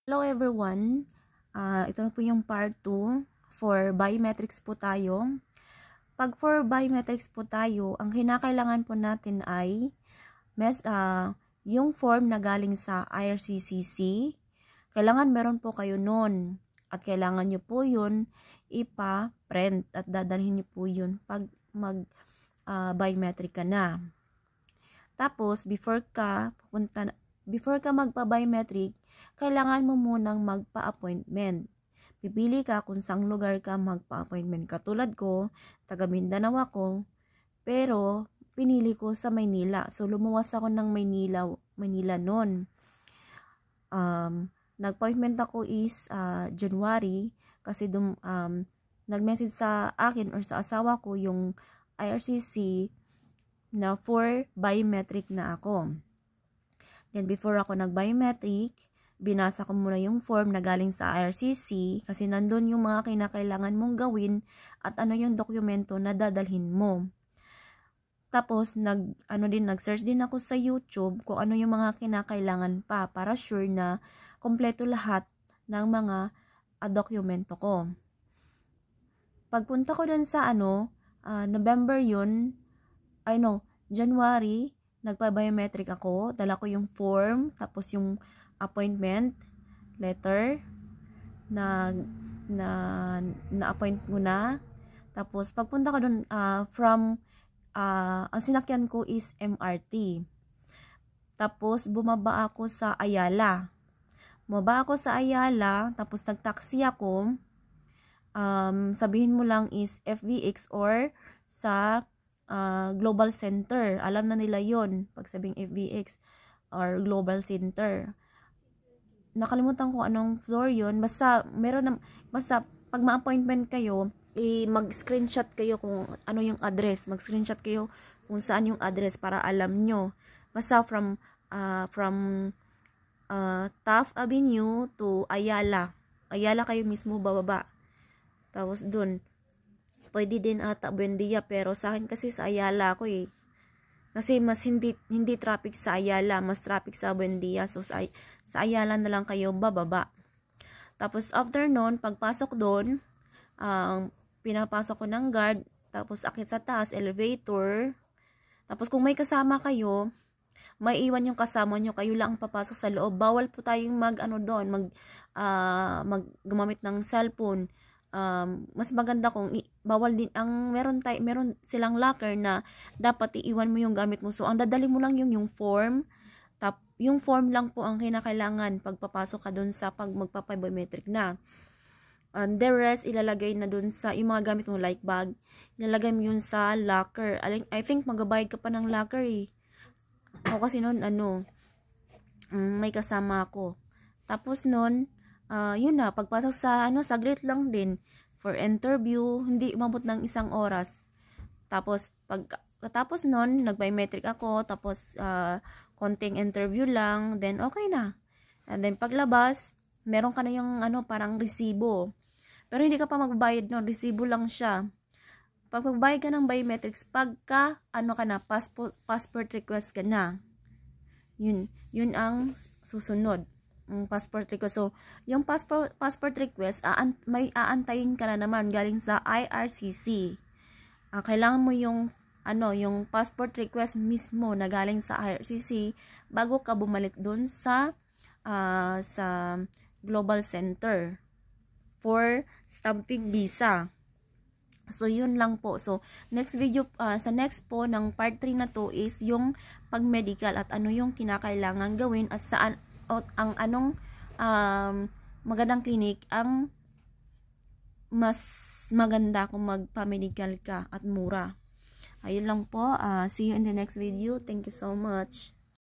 Hello everyone, ito na po yung part 2 for biometrics po tayo. Pag for biometrics po tayo, ang kinakailangan po natin ay yung form na galing sa IRCCC. Kailangan meron po kayo nun at kailangan nyo po yun ipa-print at dadalhin nyo po yun pag biometric ka na. Tapos, before ka magpa-biometric, kailangan mo munang magpa-appointment. Pipili ka kung saang lugar ka magpa-appointment. Katulad ko, taga Mindanao ako, pero pinili ko sa Maynila. So, lumuwas ako ng Maynila noon. Nag-appointment ako is January kasi nag-message sa akin or sa asawa ko yung IRCC na for biometric na ako. Then, before ako nag-biometric, binasa ko muna yung form na galing sa IRCC kasi nandun yung mga kinakailangan mong gawin at ano yung dokumento na dadalhin mo. Tapos, nag-search din ako sa YouTube kung ano yung mga kinakailangan pa para sure na kompleto lahat ng mga dokumento ko. Pagpunta ko dun sa November yun, January, nagpa-biometric ako, dala ko yung form, tapos yung appointment letter na-appoint ko na. Tapos pagpunta ko dun ang sinakyan ko is MRT. Tapos bumaba ako sa Ayala. Tapos nag-taxi ako. Sabihin mo lang is FVX or sa Global Center. Alam na nila yon pag sabing FVX or Global Center. Nakalimutan ko anong floor yon. Basta pag ma-appointment kayo, mag-screenshot kayo kung ano yung address. Mag-screenshot kayo kung saan yung address para alam nyo. Basta from Taft Avenue to Ayala. Ayala kayo mismo bababa. Tapos dun, pwede din ata Buendia, pero sa akin kasi sa Ayala ako eh. Kasi mas hindi traffic sa Ayala, mas traffic sa Buendia. So sa Ayala na lang kayo bababa. Tapos after nun, pagpasok doon, pinapasok ko ng guard, tapos akit sa taas, elevator. Tapos kung may kasama kayo, may iwan yung kasama nyo, kayo lang ang papasok sa loob. Bawal po tayong gumamit ng cellphone. Mas maganda kung bawal din ang meron silang locker na dapat iiwan mo yung gamit mo. So ang dadali mo lang yung form. Yung form lang po ang kinakailangan pagpapasok ka doon sa magpapa-biometric na. And the rest ilalagay na doon sa yung mga gamit mo like bag, ilalagay mo yun sa locker. I think magabayad ka pa ng locker eh. Ako kasi noon may kasama ako. Tapos noon yun na, pagpasok sa saglit lang din for interview, hindi umabot ng 1 oras. Tapos pagkatapos nun, nag-biometric ako, tapos konting interview lang, then okay na. And then paglabas, meron ka na yung parang resibo. Pero hindi ka pa magbabayad no, resibo lang siya. Pag magbayad ka ng biometrics, pagka passport request ka na. Yun ang susunod. Passport request. So, yung passport request, may aantayin ka na naman galing sa IRCC. Kailangan mo yung passport request mismo na galing sa IRCC bago ka bumalik doon sa Global Center for stamping visa. So, yun lang po. So, next video, sa next po ng part 3 na to is yung pag-medical at ano yung kinakailangan gawin at saan ang anong magandang clinic ang mas maganda kung magpa-medical ka at mura. Ayun lang po. See you in the next video. Thank you so much.